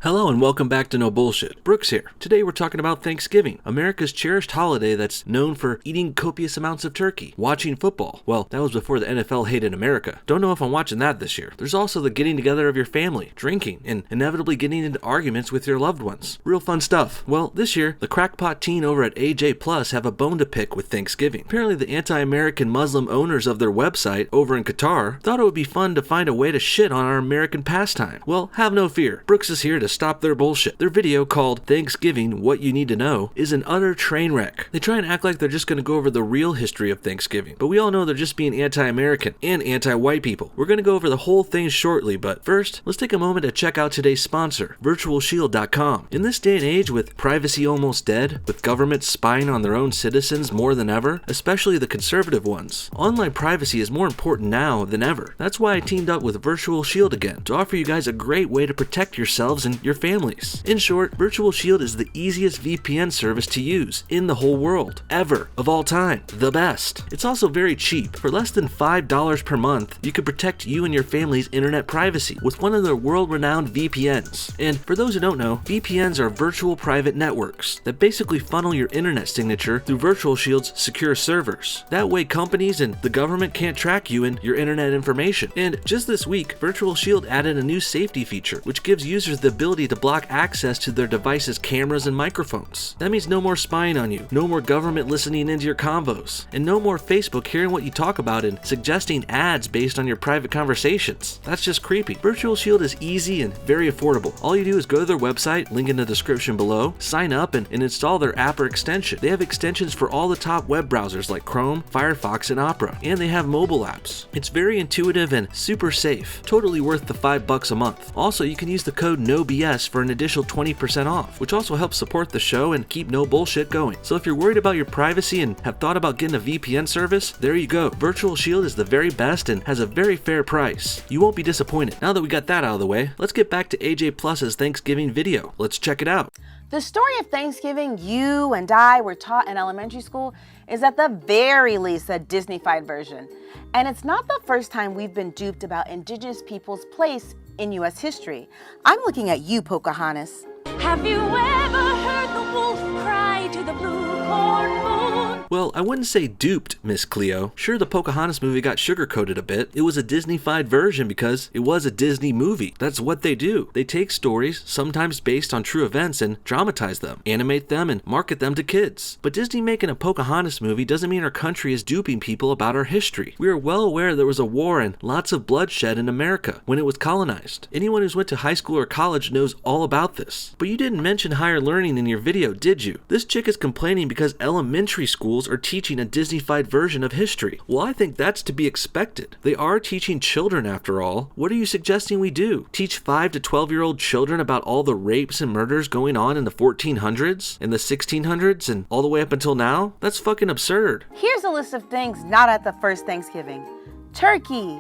Hello and welcome back to No Bullshit. Brooks here. Today we're talking about Thanksgiving, America's cherished holiday that's known for eating copious amounts of turkey, watching football. Well, that was before the NFL hated America. Don't know if I'm watching that this year. There's also the getting together of your family, drinking, and inevitably getting into arguments with your loved ones. Real fun stuff. Well, this year, the crackpot teen over at AJ Plus have a bone to pick with Thanksgiving. Apparently the anti-American Muslim owners of their website over in Qatar thought it would be fun to find a way to shit on our American pastime. Well, have no fear. Brooks is here to stop their bullshit. Their video called Thanksgiving What You Need to Know is an utter train wreck. They try and act like they're just going to go over the real history of Thanksgiving, but we all know they're just being anti-American and anti-white people. We're going to go over the whole thing shortly, but first, let's take a moment to check out today's sponsor, virtualshield.com. In this day and age with privacy almost dead, with governments spying on their own citizens more than ever, especially the conservative ones, online privacy is more important now than ever. That's why I teamed up with Virtual Shield again to offer you guys a great way to protect yourselves and your families. In short, Virtual Shield is the easiest VPN service to use in the whole world, ever, of all time, the best. It's also very cheap. For less than $5 per month, you can protect you and your family's internet privacy with one of their world-renowned VPNs. And for those who don't know, VPNs are virtual private networks that basically funnel your internet signature through Virtual Shield's secure servers. That way companies and the government can't track you and your internet information. And just this week, Virtual Shield added a new safety feature, which gives users the ability to block access to their device's cameras and microphones. That means no more spying on you, no more government listening into your convos, and no more Facebook hearing what you talk about and suggesting ads based on your private conversations. That's just creepy. Virtual Shield is easy and very affordable. All you do is go to their website, link in the description below, sign up, and install their app or extension. They have extensions for all the top web browsers like Chrome, Firefox, and Opera, and they have mobile apps. It's very intuitive and super safe. Totally worth the $5 a month. Also, you can use the code NOBS for an additional 20% off, which also helps support the show and keep No Bullshit going. So if you're worried about your privacy and have thought about getting a VPN service, there you go. Virtual Shield is the very best and has a very fair price. You won't be disappointed. Now that we got that out of the way, let's get back to AJ Plus's Thanksgiving video. Let's check it out. The story of Thanksgiving you and I were taught in elementary school is at the very least a Disney-fied version. And it's not the first time we've been duped about indigenous people's place in U.S. history. I'm looking at you, Pocahontas. Have you ever heard the wolf cry to the blue corn moon? Well, I wouldn't say duped, Miss Cleo. Sure, the Pocahontas movie got sugar-coated a bit. It was a Disney-fied version because it was a Disney movie. That's what they do. They take stories, sometimes based on true events, and dramatize them, animate them, and market them to kids. But Disney making a Pocahontas movie doesn't mean our country is duping people about our history. We are well aware there was a war and lots of bloodshed in America when it was colonized. Anyone who's went to high school or college knows all about this. But you didn't mention higher learning in your video, did you? This chick is complaining because elementary schools are teaching a Disney-fied version of history. Well, I think that's to be expected. They are teaching children after all. What are you suggesting we do? Teach 5 to 12-year-old children about all the rapes and murders going on in the 1400s, and the 1600s, and all the way up until now? That's fucking absurd. Here's a list of things not at the first Thanksgiving. Turkey,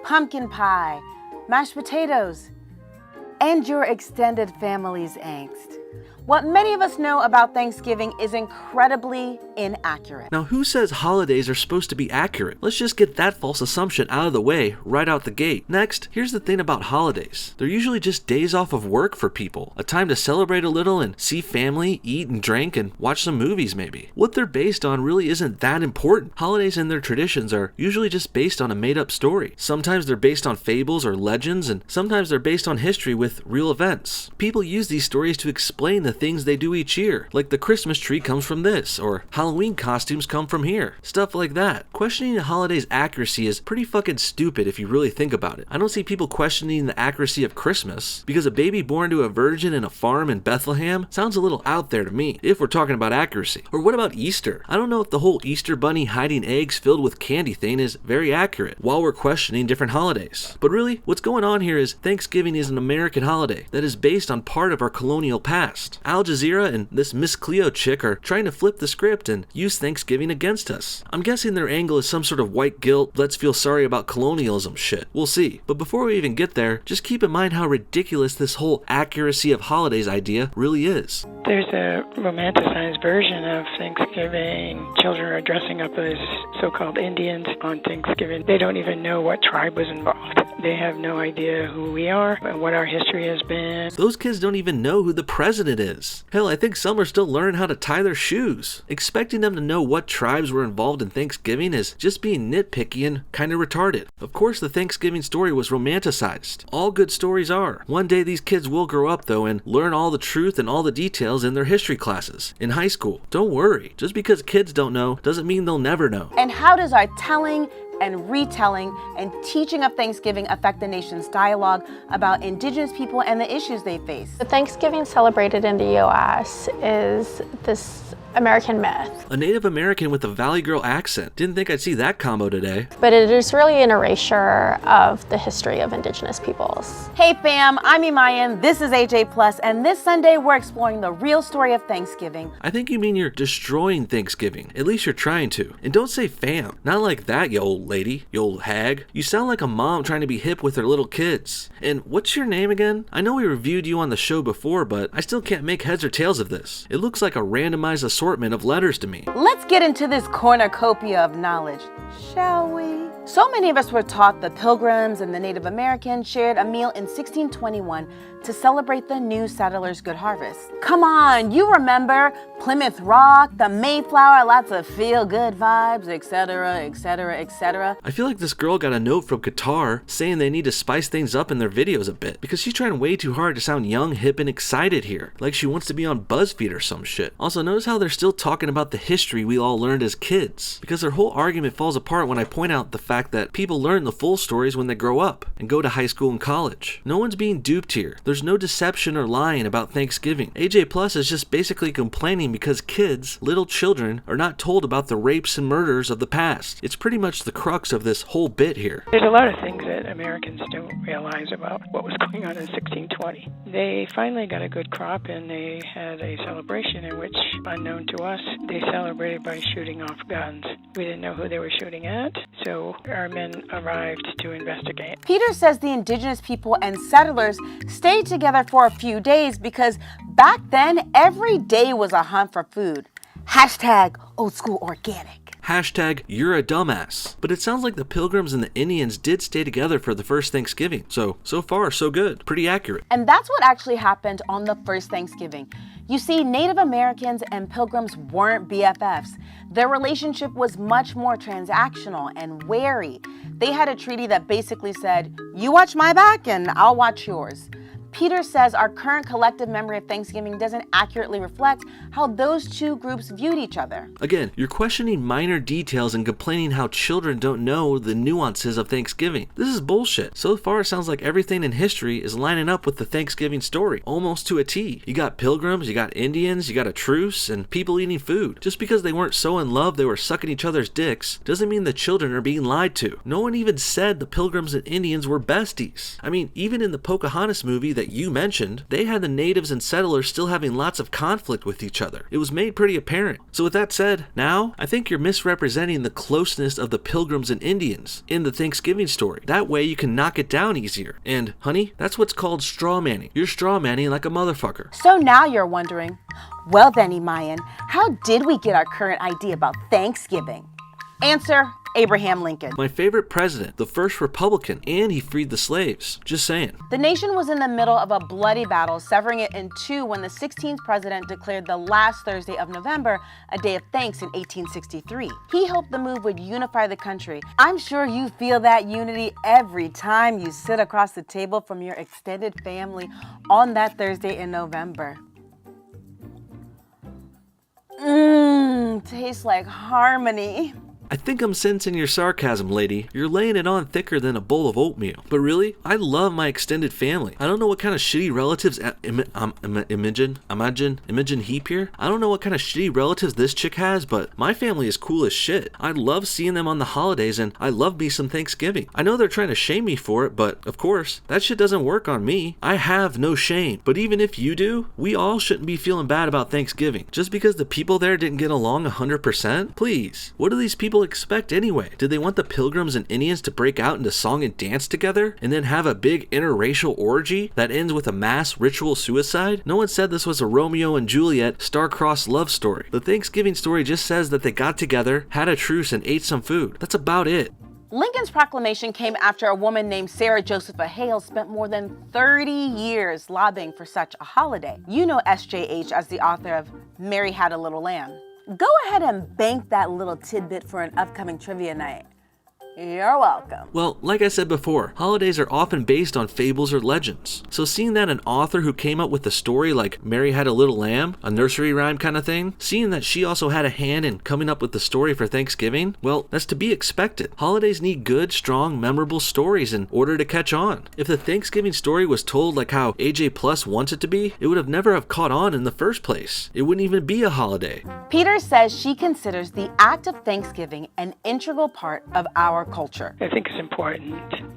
pumpkin pie, mashed potatoes, and your extended family's angst. What many of us know about Thanksgiving is incredibly inaccurate. Now, who says holidays are supposed to be accurate? Let's just get that false assumption out of the way right out the gate. Next, here's the thing about holidays. They're usually just days off of work for people, a time to celebrate a little and see family, eat and drink, and watch some movies maybe. What they're based on really isn't that important. Holidays and their traditions are usually just based on a made-up story. Sometimes they're based on fables or legends, and sometimes they're based on history with real events. People use these stories to explain the things they do each year, like the Christmas tree comes from this, or Halloween costumes come from here. Stuff like that. Questioning a holiday's accuracy is pretty fucking stupid if you really think about it. I don't see people questioning the accuracy of Christmas, because a baby born to a virgin in a farm in Bethlehem sounds a little out there to me, if we're talking about accuracy. Or what about Easter? I don't know if the whole Easter bunny hiding eggs filled with candy thing is very accurate, while we're questioning different holidays. But really, what's going on here is Thanksgiving is an American holiday that is based on part of our colonial past. Al Jazeera and this Miss Cleo chick are trying to flip the script and use Thanksgiving against us. I'm guessing their angle is some sort of white guilt, let's feel sorry about colonialism shit. We'll see. But before we even get there, just keep in mind how ridiculous this whole accuracy of holidays idea really is. There's a romanticized version of Thanksgiving. Children are dressing up as so-called Indians on Thanksgiving. They don't even know what tribe was involved. They have no idea who we are and what our history has been. Those kids don't even know who the president is. Hell, I think some are still learning how to tie their shoes. Expecting them to know what tribes were involved in Thanksgiving is just being nitpicky and kind of retarded. Of course, the Thanksgiving story was romanticized. All good stories are. One day these kids will grow up though and learn all the truth and all the details in their history classes in high school. Don't worry. Just because kids don't know doesn't mean they'll never know. And how does our telling and retelling and teaching of Thanksgiving affect the nation's dialogue about Indigenous people and the issues they face? The Thanksgiving celebrated in the U.S. is this American myth. A Native American with a Valley Girl accent. Didn't think I'd see that combo today. But it is really an erasure of the history of Indigenous peoples. Hey fam, I'm Imayan, this is AJ Plus, and this Sunday we're exploring the real story of Thanksgiving. I think you mean you're destroying Thanksgiving. At least you're trying to. And don't say fam. Not like that, you old lady, you old hag. You sound like a mom trying to be hip with her little kids. And what's your name again? I know we reviewed you on the show before, but I still can't make heads or tails of this. It looks like a randomized assortment of letters to me. Let's get into this cornucopia of knowledge, shall we? So many of us were taught the Pilgrims and the Native Americans shared a meal in 1621 to celebrate the new settlers' good harvest. Come on, you remember Plymouth Rock, the Mayflower, lots of feel-good vibes, etc., etc., etc. I feel like this girl got a note from Qatar saying they need to spice things up in their videos a bit because she's trying way too hard to sound young, hip, and excited here, like she wants to be on BuzzFeed or some shit. Also, notice how they're still talking about the history we all learned as kids, because their whole argument falls apart when I point out the fact that people learn the full stories when they grow up and go to high school and college. No one's being duped here. There's no deception or lying about Thanksgiving. AJ Plus is just basically complaining because kids, little children, are not told about the rapes and murders of the past. It's pretty much the crux of this whole bit here. There's a lot of things that Americans don't realize about what was going on in 1620. They finally got a good crop and they had a celebration in which, unknown to us, they celebrated by shooting off guns. We didn't know who they were shooting at, so our men arrived to investigate. Peter says the Indigenous people and settlers stayed together for a few days because back then, every day was a hunt for food. Hashtag old school organic. Hashtag you're a dumbass. But it sounds like the Pilgrims and the Indians did stay together for the first Thanksgiving. So far, so good. Pretty accurate. And that's what actually happened on the first Thanksgiving. You see, Native Americans and Pilgrims weren't BFFs. Their relationship was much more transactional and wary. They had a treaty that basically said, you watch my back and I'll watch yours. Peter says our current collective memory of Thanksgiving doesn't accurately reflect how those two groups viewed each other. Again, you're questioning minor details and complaining how children don't know the nuances of Thanksgiving. This is bullshit. So far, it sounds like everything in history is lining up with the Thanksgiving story, almost to a T. You got Pilgrims, you got Indians, you got a truce, and people eating food. Just because they weren't so in love they were sucking each other's dicks doesn't mean the children are being lied to. No one even said the Pilgrims and Indians were besties. I mean, even in the Pocahontas movie that you mentioned, they had the natives and settlers still having lots of conflict with each other. It was made pretty apparent. So with that said, now, I think you're misrepresenting the closeness of the Pilgrims and Indians in the Thanksgiving story. That way you can knock it down easier. And, honey, that's what's called straw manning. You're straw manning like a motherfucker. So now you're wondering, well then, Imayan, how did we get our current idea about Thanksgiving? Answer, Abraham Lincoln. My favorite president, the first Republican, and he freed the slaves. Just saying. The nation was in the middle of a bloody battle, severing it in two when the 16th president declared the last Thursday of November a day of thanks in 1863. He hoped the move would unify the country. I'm sure you feel that unity every time you sit across the table from your extended family on that Thursday in November. Tastes like harmony. I think I'm sensing your sarcasm, lady. You're laying it on thicker than a bowl of oatmeal. But really, I love my extended family. I don't know what kind of shitty relatives Imogen Heap here. I don't know what kind of shitty relatives this chick has, but my family is cool as shit. I love seeing them on the holidays, and I love me some Thanksgiving. I know they're trying to shame me for it, but of course, that shit doesn't work on me. I have no shame. But even if you do, we all shouldn't be feeling bad about Thanksgiving. Just because the people there didn't get along 100%? Please. What do these people expect anyway? Did they want the Pilgrims and Indians to break out into song and dance together, and then have a big interracial orgy that ends with a mass ritual suicide? No one said this was a Romeo and Juliet star-crossed love story. The Thanksgiving story just says that they got together, had a truce, and ate some food. That's about it. Lincoln's proclamation came after a woman named Sarah Josepha Hale spent more than 30 years lobbying for such a holiday. You know SJH as the author of Mary Had a Little Lamb. Go ahead and bank that little tidbit for an upcoming trivia night. You're welcome. Well, like I said before, holidays are often based on fables or legends. So seeing that an author who came up with a story like Mary Had a Little Lamb, a nursery rhyme kind of thing, seeing that she also had a hand in coming up with the story for Thanksgiving, well, that's to be expected. Holidays need good, strong, memorable stories in order to catch on. If the Thanksgiving story was told like how AJ Plus wants it to be, it would have never have caught on in the first place. It wouldn't even be a holiday. Peter says she considers the act of Thanksgiving an integral part of our culture. I think it's important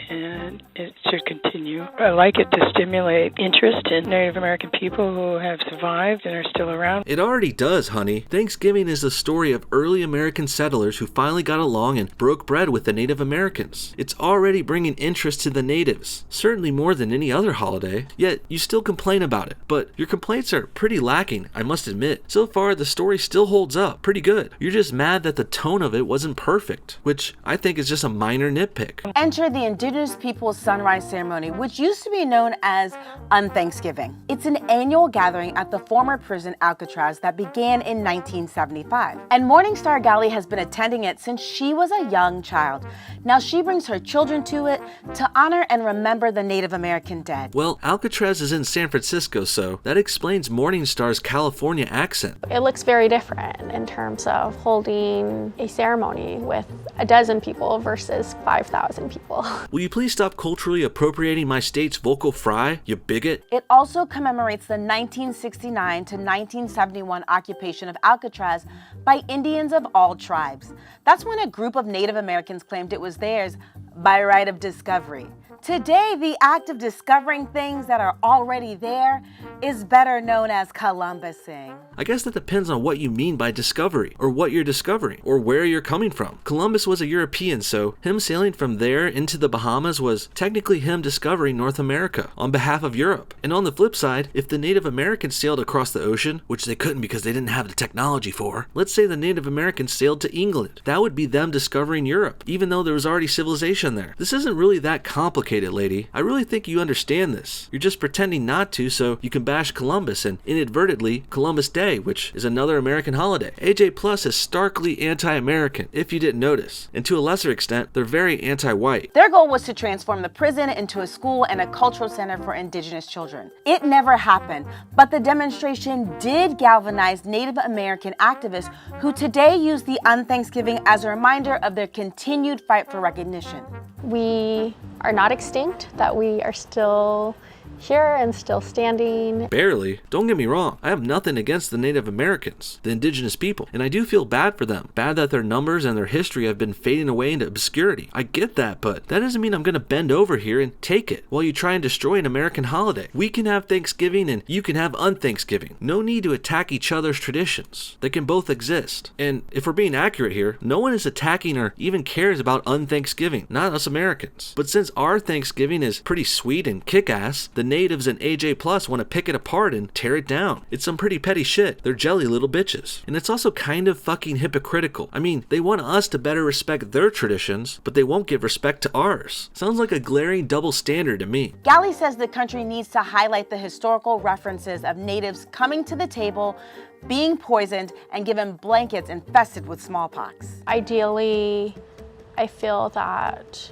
and it should continue. I like it to stimulate interest in Native American people who have survived and are still around. It already does, honey. Thanksgiving is the story of early American settlers who finally got along and broke bread with the Native Americans. It's already bringing interest to the natives, certainly more than any other holiday, yet you still complain about it. But your complaints are pretty lacking, I must admit. So far, the story still holds up pretty good. You're just mad that the tone of it wasn't perfect, which I think is just a minor nitpick. Enter the Indigenous Peoples Sunrise Ceremony, which used to be known as Unthanksgiving. It's an annual gathering at the former prison Alcatraz that began in 1975. And Morningstar Galley has been attending it since she was a young child. Now she brings her children to it to honor and remember the Native American dead. Well, Alcatraz is in San Francisco, so that explains Morningstar's California accent. It looks very different in terms of holding a ceremony with a dozen people versus 5,000 people. Will you please stop culturally appropriating my state's vocal fry, you bigot? It also commemorates the 1969 to 1971 occupation of Alcatraz by Indians of all tribes. That's when a group of Native Americans claimed it was theirs by right of discovery. Today, the act of discovering things that are already there is better known as Columbusing. I guess that depends on what you mean by discovery, or what you're discovering, or where you're coming from. Columbus was a European, so him sailing from there into the Bahamas was technically him discovering North America on behalf of Europe. And on the flip side, if the Native Americans sailed across the ocean, which they couldn't because they didn't have the technology for, let's say the Native Americans sailed to England, that would be them discovering Europe, even though there was already civilization there. This isn't really that complicated, lady. I really think you understand this. You're just pretending not to so you can bash Columbus and inadvertently Columbus Day, which is another American holiday. AJ Plus is starkly anti-American, if you didn't notice. And to a lesser extent, they're very anti-white. Their goal was to transform the prison into a school and a cultural center for Indigenous children. It never happened, but the demonstration did galvanize Native American activists who today use the Unthanksgiving as a reminder of their continued fight for recognition. We are not extinct, that we are still here and still standing. Barely. Don't get me wrong. I have nothing against the Native Americans, the indigenous people, and I do feel bad for them. Bad that their numbers and their history have been fading away into obscurity. I get that, but that doesn't mean I'm gonna bend over here and take it while you try and destroy an American holiday. We can have Thanksgiving and you can have Unthanksgiving. No need to attack each other's traditions. They can both exist. And if we're being accurate here, no one is attacking or even cares about Unthanksgiving, not us Americans. But since our Thanksgiving is pretty sweet and kick-ass, the natives and AJ Plus want to pick it apart and tear it down. It's some pretty petty shit. They're jelly little bitches. And it's also kind of fucking hypocritical. I mean, they want us to better respect their traditions, but they won't give respect to ours. Sounds like a glaring double standard to me. Galley says the country needs to highlight the historical references of natives coming to the table, being poisoned, and given blankets infested with smallpox. Ideally, I feel that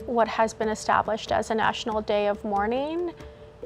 what has been established as a national day of mourning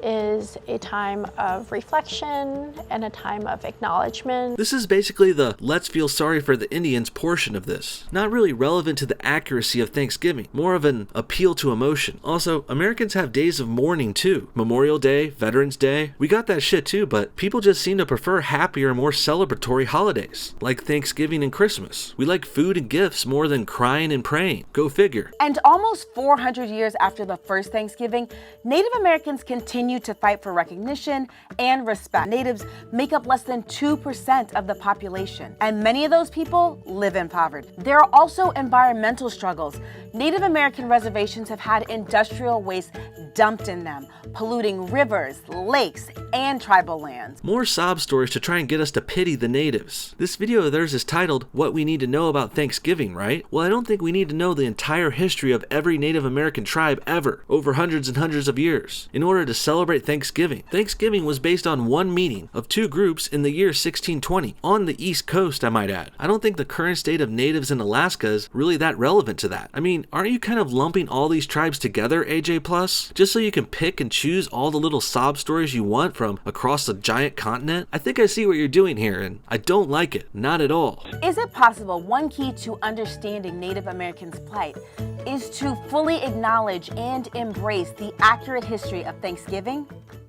is a time of reflection and a time of acknowledgement. This is basically the let's feel sorry for the Indians portion of this. Not really relevant to the accuracy of Thanksgiving, more of an appeal to emotion. Also, Americans have days of mourning too. Memorial Day, Veterans Day, we got that shit too, but people just seem to prefer happier, more celebratory holidays, like Thanksgiving and Christmas. We like food and gifts more than crying and praying. Go figure. And almost 400 years after the first Thanksgiving, Native Americans continue to fight for recognition and respect. Natives make up less than 2% of the population, and many of those people live in poverty. There are also environmental struggles. Native American reservations have had industrial waste dumped in them, polluting rivers, lakes, and tribal lands. More sob stories to try and get us to pity the natives. This video of theirs is titled, What We Need to Know About Thanksgiving, right? Well, I don't think we need to know the entire history of every Native American tribe ever, over hundreds and hundreds of years, in order to celebrate Thanksgiving. Thanksgiving was based on one meeting of two groups in the year 1620, on the East Coast, I might add. I don't think the current state of natives in Alaska is really that relevant to that. I mean, aren't you kind of lumping all these tribes together, AJ+? Just so you can pick and choose all the little sob stories you want from across the giant continent? I think I see what you're doing here, and I don't like it. Not at all. Is it possible one key to understanding Native Americans' plight is to fully acknowledge and embrace the accurate history of Thanksgiving?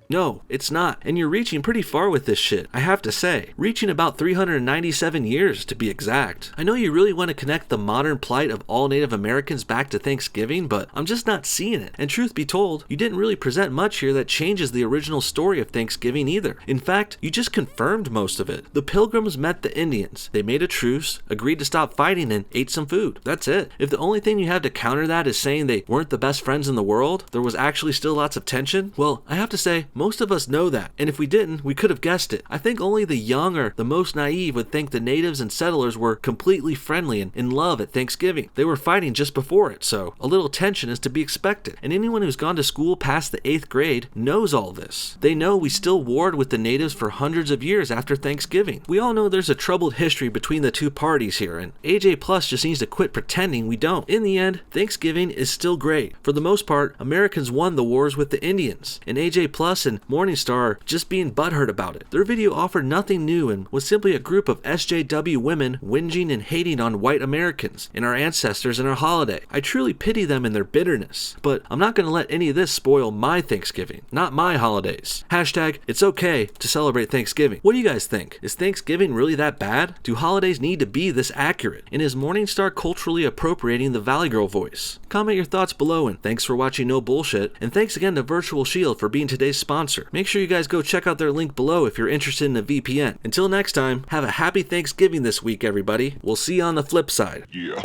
No, it's not. And you're reaching pretty far with this shit, I have to say. Reaching about 397 years, to be exact. I know you really want to connect the modern plight of all Native Americans back to Thanksgiving, but I'm just not seeing it. And truth be told, you didn't really present much here that changes the original story of Thanksgiving either. In fact, you just confirmed most of it. The Pilgrims met the Indians. They made a truce, agreed to stop fighting, and ate some food. That's it. If the only thing you have to counter that is saying they weren't the best friends in the world, there was actually still lots of tension, well, I have to say, most of us know that, and if we didn't, we could have guessed it. I think only the young or the most naive would think the natives and settlers were completely friendly and in love at Thanksgiving. They were fighting just before it, so a little tension is to be expected. And anyone who's gone to school past the 8th grade knows all this. They know we still warred with the natives for hundreds of years after Thanksgiving. We all know there's a troubled history between the two parties here, and AJ Plus just needs to quit pretending we don't. In the end, Thanksgiving is still great. For the most part, Americans won the wars with the Indians, and AJ Plus and Morningstar are just being butthurt about it. Their video offered nothing new and was simply a group of SJW women whinging and hating on white Americans and our ancestors and our holiday. I truly pity them in their bitterness, but I'm not going to let any of this spoil my Thanksgiving, not my holidays. Hashtag, it's okay to celebrate Thanksgiving. What do you guys think? Is Thanksgiving really that bad? Do holidays need to be this accurate? And is Morningstar culturally appropriating the Valley Girl voice? Comment your thoughts below, and thanks for watching No Bullshit, and thanks again to Virtual Shield for being today's sponsor. Make sure you guys go check out their link below if you're interested in a VPN. Until next time, have a happy Thanksgiving this week, everybody. We'll see you on the flip side. Yeah.